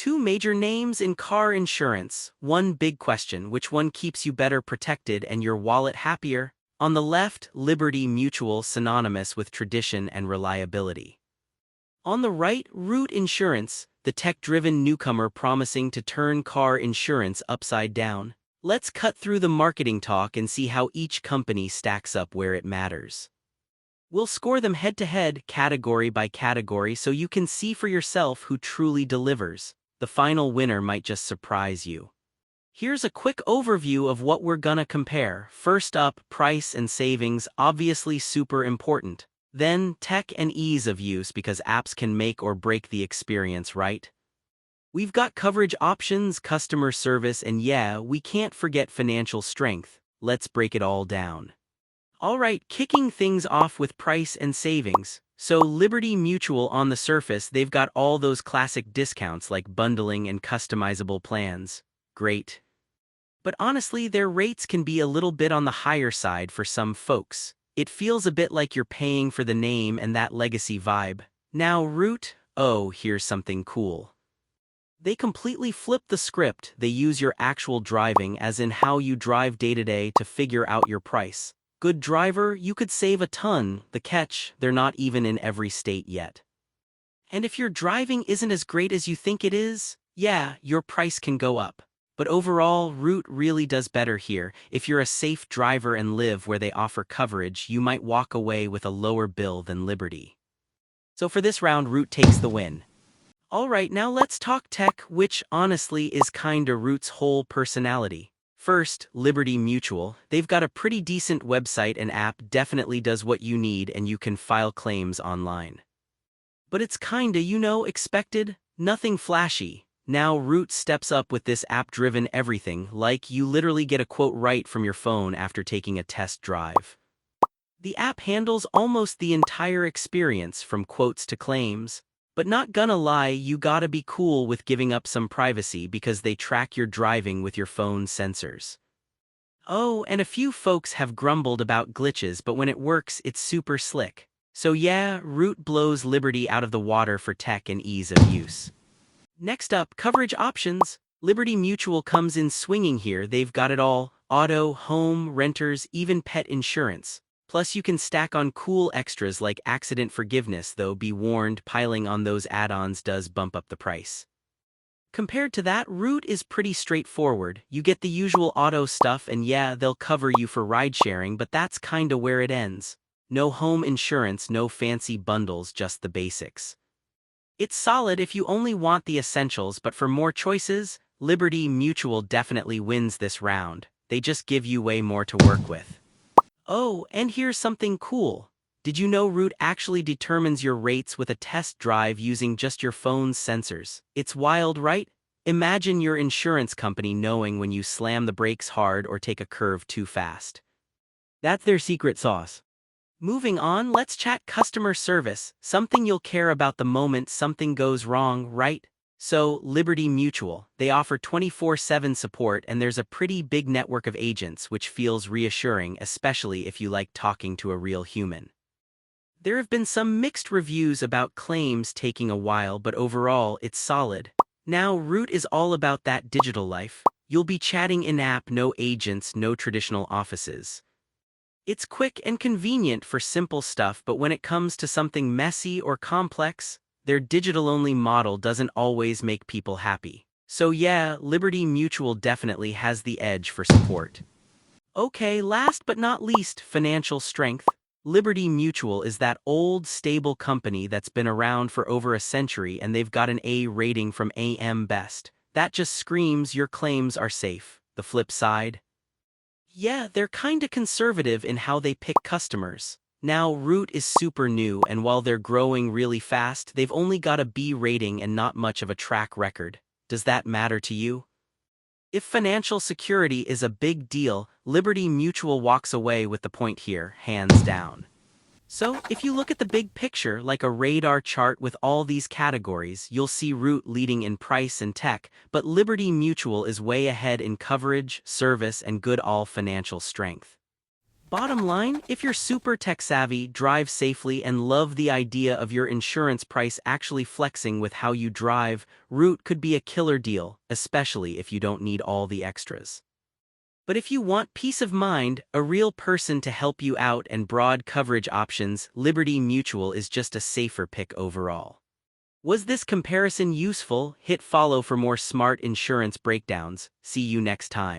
Two major names in car insurance. One big question: which one keeps you better protected and your wallet happier? On the left, Liberty Mutual, synonymous with tradition and reliability. On the right, Root Insurance, the tech-driven newcomer promising to turn car insurance upside down. Let's cut through the marketing talk and see how each company stacks up where it matters. We'll score them head-to-head, category by category, so you can see for yourself who truly delivers. The final winner might just surprise you. Here's a quick overview of what we're gonna compare. First up, price and savings, obviously super important. Then, tech and ease of use, because apps can make or break the experience, right? We've got coverage options, customer service, and yeah, we can't forget financial strength. Let's break it all down. Alright, kicking things off with price and savings. So Liberty Mutual, on the surface, they've got all those classic discounts like bundling and customizable plans. Great. But honestly, their rates can be a little bit on the higher side for some folks. It feels a bit like you're paying for the name and that legacy vibe. Now Root, oh, here's something cool. They completely flip the script. They use your actual driving, as in how you drive day to day, to figure out your price. Good driver, you could save a ton. The catch, they're not even in every state yet. And if your driving isn't as great as you think it is, yeah, your price can go up. But overall, Root really does better here. If you're a safe driver and live where they offer coverage, you might walk away with a lower bill than Liberty. So for this round, Root takes the win. Alright, now let's talk tech, which honestly is kinda Root's whole personality. First, Liberty Mutual. They've got a pretty decent website and app, definitely does what you need, and you can file claims online. But it's kinda, expected, nothing flashy. Now Root steps up with this app-driven everything, like you literally get a quote right from your phone after taking a test drive. The app handles almost the entire experience, from quotes to claims. But not gonna lie, you gotta be cool with giving up some privacy, because they track your driving with your phone's sensors. Oh, and a few folks have grumbled about glitches, but when it works, it's super slick. So yeah, Root blows Liberty out of the water for tech and ease of use. Next up, coverage options. Liberty Mutual comes in swinging here. They've got it all: auto, home, renters, even pet insurance. Plus you can stack on cool extras like accident forgiveness, though be warned, piling on those add-ons does bump up the price. Compared to that, Root is pretty straightforward. You get the usual auto stuff, and yeah, they'll cover you for ride-sharing, but that's kinda where it ends. No home insurance, no fancy bundles, just the basics. It's solid if you only want the essentials, but for more choices, Liberty Mutual definitely wins this round. They just give you way more to work with. Oh, and here's something cool. Did you know Root actually determines your rates with a test drive using just your phone's sensors? It's wild, right? Imagine your insurance company knowing when you slam the brakes hard or take a curve too fast. That's their secret sauce. Moving on, let's chat customer service, something you'll care about the moment something goes wrong, right? So, Liberty Mutual, they offer 24/7 support, and there's a pretty big network of agents, which feels reassuring, especially if you like talking to a real human. There have been some mixed reviews about claims taking a while, but overall, it's solid. Now, Root is all about that digital life. You'll be chatting in-app, no agents, no traditional offices. It's quick and convenient for simple stuff, but when it comes to something messy or complex, their digital-only model doesn't always make people happy. So yeah, Liberty Mutual definitely has the edge for support. Okay, last but not least, financial strength. Liberty Mutual is that old, stable company that's been around for over a century, and they've got an A rating from AM Best. That just screams your claims are safe. The flip side? Yeah, they're kinda conservative in how they pick customers. Now, Root is super new, and while they're growing really fast, they've only got a B rating and not much of a track record. Does that matter to you? If financial security is a big deal, Liberty Mutual walks away with the point here, hands down. So, if you look at the big picture, like a radar chart with all these categories, you'll see Root leading in price and tech, but Liberty Mutual is way ahead in coverage, service, and good all financial strength. Bottom line, if you're super tech-savvy, drive safely, and love the idea of your insurance price actually flexing with how you drive, Root could be a killer deal, especially if you don't need all the extras. But if you want peace of mind, a real person to help you out, and broad coverage options, Liberty Mutual is just a safer pick overall. Was this comparison useful? Hit follow for more smart insurance breakdowns. See you next time.